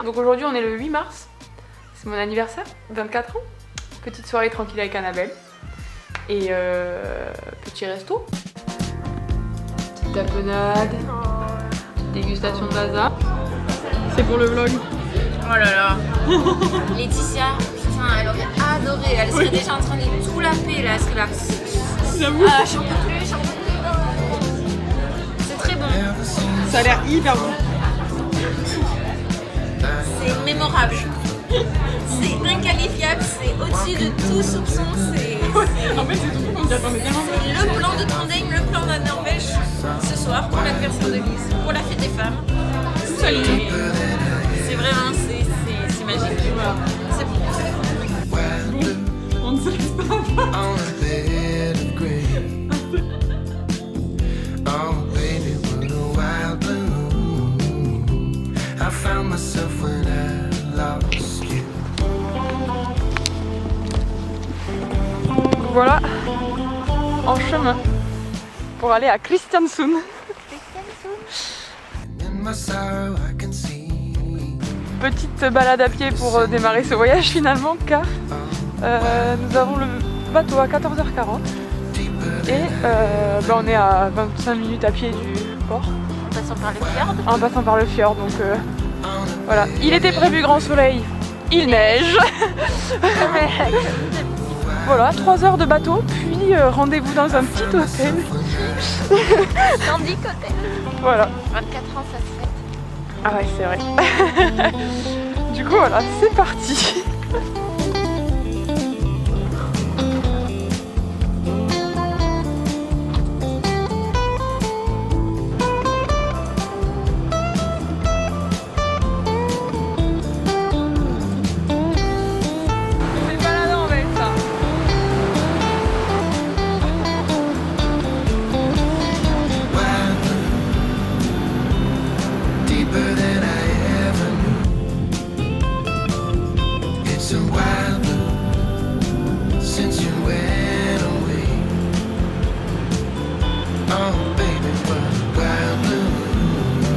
Donc aujourd'hui on est le 8 mars, c'est mon anniversaire, 24 ans. Petite soirée tranquille avec Annabelle. Et petit resto. Petite tapenade. Petite dégustation de Baza. C'est pour le vlog. Oh là là. Laetitia, putain, elle aurait adoré. Elle serait déjà en train de tout laper là, elle serait là. J'avoue. Ah, j'en peux plus, j'en peux plus. C'est très bon. Ça a l'air hyper bon. C'est mémorable. C'est inqualifiable, c'est au-dessus de tout soupçon. C'est En fait, c'est tout qu'on s'y attendait tellement. le plan de Trondheim, le plan de la Norvège ce soir pour l'anniversaire de Lise, pour la fête des femmes. C'est vraiment, c'est magique. Voilà. C'est bon. On ne se laisse pas avoir. Voilà, en chemin pour aller à Kristiansund. Petite balade à pied pour démarrer ce voyage finalement, car nous avons le bateau à 14h40 et on est à 25 minutes à pied du port. En passant par le fjord. En passant par le fjord, donc voilà. Il était prévu grand soleil, il neige. Voilà, 3 heures de bateau, puis rendez-vous dans un petit hôtel. Nordic Hotel. Voilà. 24 ans, ça se fait. Ah ouais, c'est vrai. Du coup, voilà, c'est parti.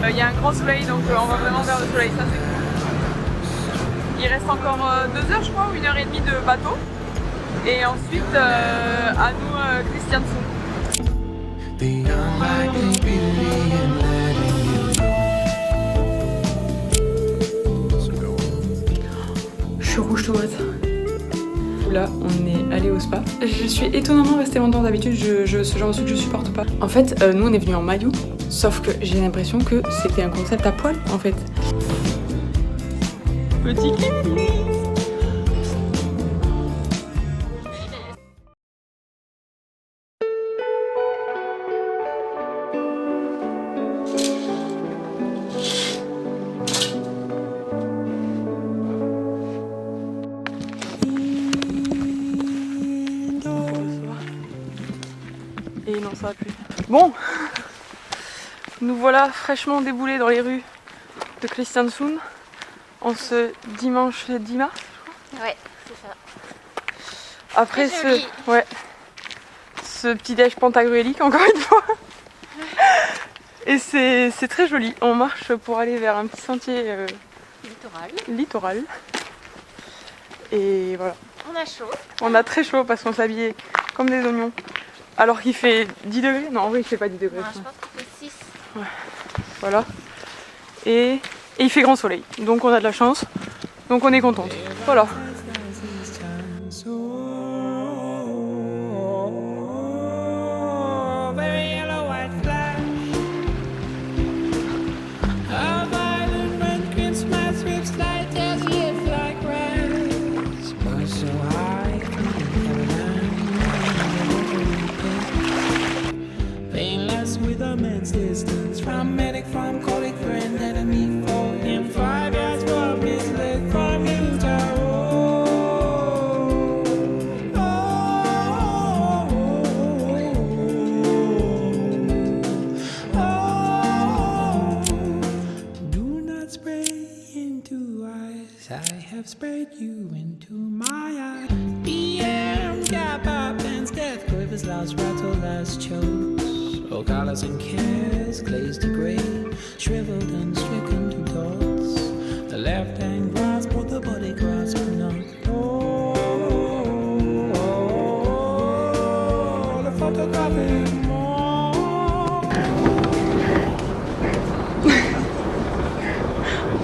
Il y a un grand soleil, donc on va vraiment vers le soleil, ça c'est cool. Il reste encore 2 heures je crois, ou 1h30 de bateau. Et ensuite à nous Kristiansund. Je suis rouge tomate. Là, on est allé au spa. Je suis étonnamment restée longtemps. D'habitude, ce genre de truc, je supporte pas. En fait, nous, on est venus en maillot. Sauf que j'ai l'impression que c'était un concept à poil, en fait. Petit kiwi. Et non, ça va plus. Bon, nous voilà fraîchement déboulés dans les rues de Kristiansund en ce dimanche 10 mars, je crois. Ouais, c'est ça. Après ce petit déj pantagruélique, encore une fois. Et c'est très joli. On marche pour aller vers un petit sentier littoral. Et voilà. On a chaud. On a très chaud parce qu'on s'habillait comme des oignons. Alors qu'il fait 10 degrés. Non, en vrai, il fait pas 10 degrés. Non, je pense qu'il fait 6. Ouais. Voilà. Et il fait grand soleil. Donc on a de la chance. Donc on est contente. Voilà. Distance from medic, from colleague, friend, enemy, for him 5 yards from his leg, from you to do not spray into eyes. I have sprayed you into my eye. BM, gap up, and death quivers, last rattle, last chokes. All colors and cares, glazed to grey, shriveled and stricken to dots. The left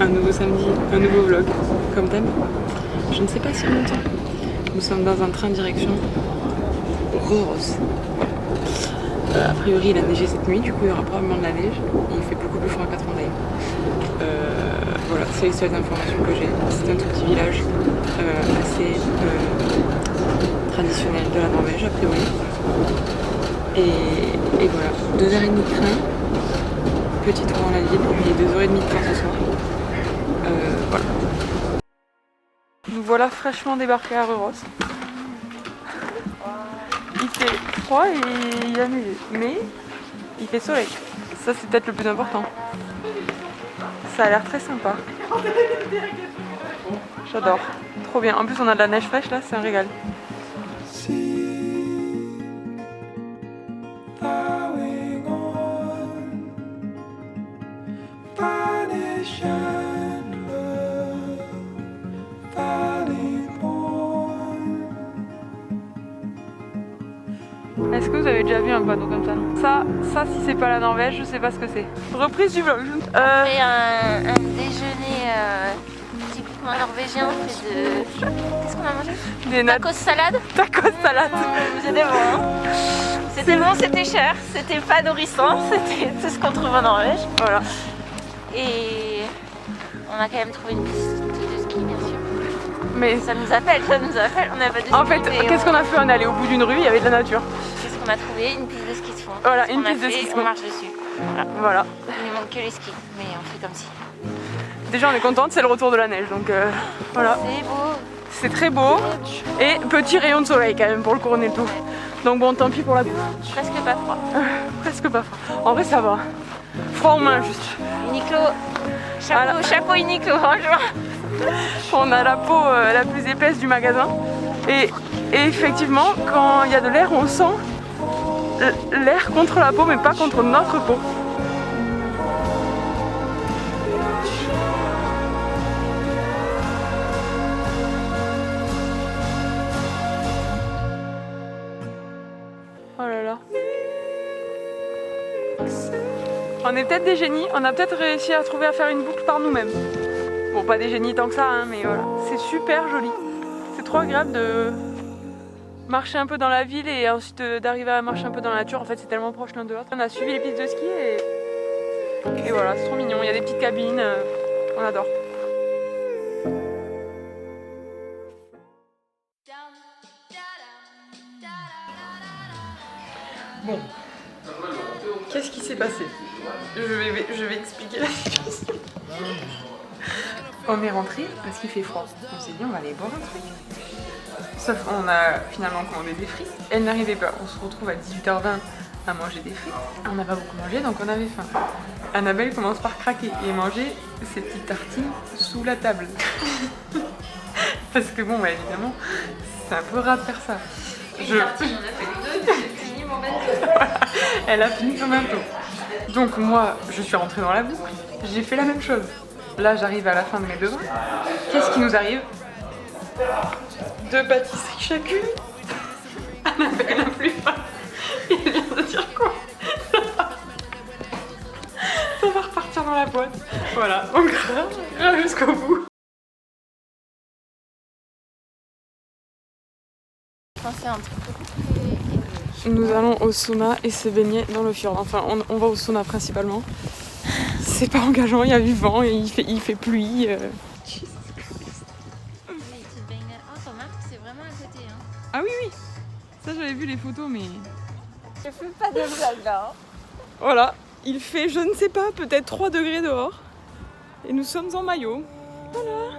Un nouveau samedi, un nouveau vlog, comme d'hab. Je ne sais pas si on entend. Nous sommes dans un train direction Rhoros. A priori il a neigé cette nuit, du coup il y aura probablement de la neige. Et il fait beaucoup plus froid qu'à Trondheim. Voilà, c'est les seules informations que j'ai. C'est un tout petit village assez traditionnel de la Norvège a priori. Et voilà, 2h30 de train, petit tour dans la ville, et 2h30 de train ce soir. Voilà. Nous voilà fraîchement débarqués à Rhoros. Il fait froid et il a neigé, mais il fait soleil. Ça c'est peut-être le plus important. Ça a l'air très sympa. J'adore. Trop bien. En plus on a de la neige fraîche là, c'est un régal. Est-ce que vous avez déjà vu un panneau comme ça? Ça si c'est pas la Norvège, je sais pas ce que c'est. Reprise du vlog. On fait un déjeuner typiquement norvégien, fait de... Qu'est-ce qu'on a mangé? Des tacos salade. Tacos salade. C'était bon, hein. C'était bon, c'était cher, c'était pas nourrissant, c'était tout ce qu'on trouve en Norvège. Voilà. Et on a quand même trouvé une piste de ski, bien sûr. Mais ça nous appelle, on a pas de en fait, qu'est-ce qu'on a fait? On est allé au bout d'une rue, il y avait de la nature. Qu'est-ce qu'on a trouvé? Une piste de ski de fond. Voilà, une piste de ski de fond. On marche dessus. Voilà. Il ne manque que les skis, mais on fait comme si. Déjà on est contente, c'est le retour de la neige, donc voilà. C'est beau. C'est très beau. Et petit rayon de soleil quand même pour le couronner le tout. Donc bon, tant pis pour la boue. Presque pas froid. Presque pas froid. En vrai ça va. Froid aux mains juste. Uniqlo. Chapeau Uniqlo, franchement. On a la peau la plus épaisse du magasin. Et effectivement, quand il y a de l'air, on sent l'air contre la peau, mais pas contre notre peau. Oh là là. On est peut-être des génies, on a peut-être réussi à trouver à faire une boucle par nous-mêmes. Bon, pas des génies tant que ça, hein, mais voilà. C'est super joli. C'est trop agréable de marcher un peu dans la ville et ensuite d'arriver à marcher un peu dans la nature. En fait, c'est tellement proche l'un de l'autre. On a suivi les pistes de ski et voilà, c'est trop mignon. Il y a des petites cabines, on adore. Bon, qu'est-ce qui s'est passé? Je vais expliquer la situation. On est rentré parce qu'il fait froid. On s'est dit on va aller boire un truc. Sauf qu'on a finalement commandé des frites. Elles n'arrivaient pas. On se retrouve à 18h20 à manger des frites. On n'a pas beaucoup mangé donc on avait faim. Annabelle commence par craquer et manger ses petites tartines sous la table. Parce que bon bah évidemment c'est un peu rare de faire ça. Elle a fini son bento. Donc moi je suis rentrée dans la boucle. J'ai fait la même chose. Là j'arrive à la fin de mes devoirs. Qu'est-ce qui nous arrive? 2 pâtisseries chacune. Annabelle n'a plus faim. Il vient de dire quoi? Ça va repartir dans la boîte. Voilà, donc grave jusqu'au bout. Nous allons au sauna et se baigner dans le fjord. Enfin, on va au sauna principalement. C'est pas engageant, il y a du vent, et il fait pluie. Oui, tu te baignes là. Oh, ton marque, c'est vraiment à côté. Hein. Ah oui, oui. Ça, j'avais vu les photos, mais... Je fais pas de blague là. Voilà, il fait, je ne sais pas, peut-être 3 degrés dehors. Et nous sommes en maillot. Voilà.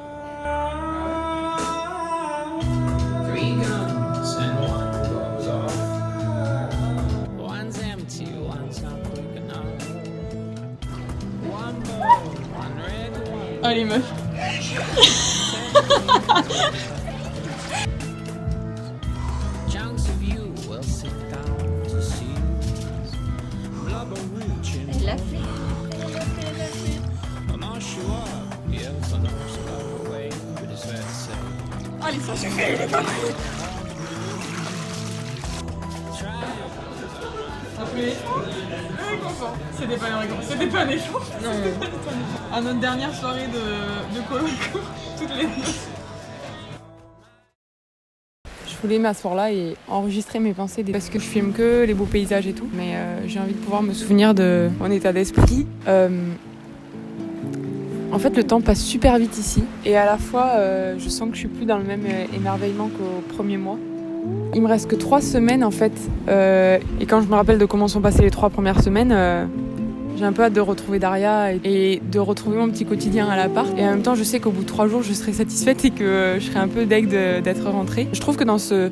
Allez meuf. Elle l'a fait. Allez, ça suffit, il est pas prêt. Ça plaît. réconfort. C'était pas une récompense, c'était pas un effort. Non. À notre dernière soirée de colo, toutes les deux. Je voulais m'asseoir là et enregistrer mes pensées parce que je filme que les beaux paysages et tout. Mais j'ai envie de pouvoir me souvenir de mon état d'esprit. En fait, le temps passe super vite ici. Et à la fois, je sens que je suis plus dans le même émerveillement qu'au premier mois. Il me reste que 3 semaines en fait. Et quand je me rappelle de comment sont passées les 3 premières semaines, j'ai un peu hâte de retrouver Daria et de retrouver mon petit quotidien à l'appart. Et en même temps, je sais qu'au bout de 3 jours, je serai satisfaite et que je serai un peu deg d'être rentrée. Je trouve que dans ce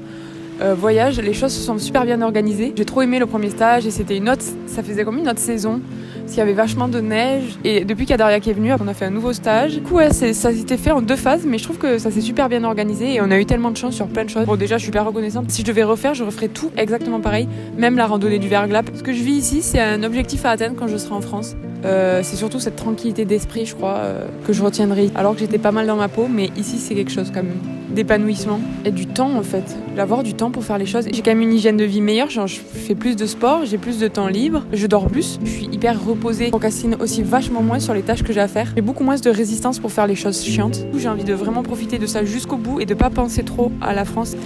voyage, les choses se sont super bien organisées. J'ai trop aimé le premier stage et c'était ça faisait comme une autre saison. Parce qu'il y avait vachement de neige. Et depuis qu'il y a Daria qui est venue, on a fait un nouveau stage. Du coup, ouais, ça s'était fait en 2 phases, mais je trouve que ça s'est super bien organisé et on a eu tellement de chance sur plein de choses. Bon, déjà, je suis super reconnaissante. Si je devais refaire, je referais tout exactement pareil, même la randonnée du verglas. Ce que je vis ici, c'est un objectif à atteindre quand je serai en France. C'est surtout cette tranquillité d'esprit, je crois, que je retiendrai. Alors que j'étais pas mal dans ma peau, mais ici, c'est quelque chose quand même d'épanouissement et du temps en fait, d'avoir du temps pour faire les choses. J'ai quand même une hygiène de vie meilleure, genre je fais plus de sport, j'ai plus de temps libre, je dors plus, je suis hyper reposée, je procrastine aussi vachement moins sur les tâches que j'ai à faire, j'ai beaucoup moins de résistance pour faire les choses chiantes. J'ai envie de vraiment profiter de ça jusqu'au bout et de pas penser trop à la France.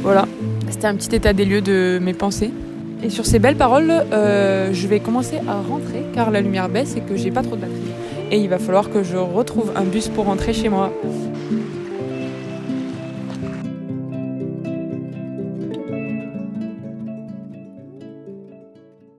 Voilà, c'était un petit état des lieux de mes pensées. Et sur ces belles paroles, je vais commencer à rentrer car la lumière baisse et que j'ai pas trop de batterie. Et il va falloir que je retrouve un bus pour rentrer chez moi.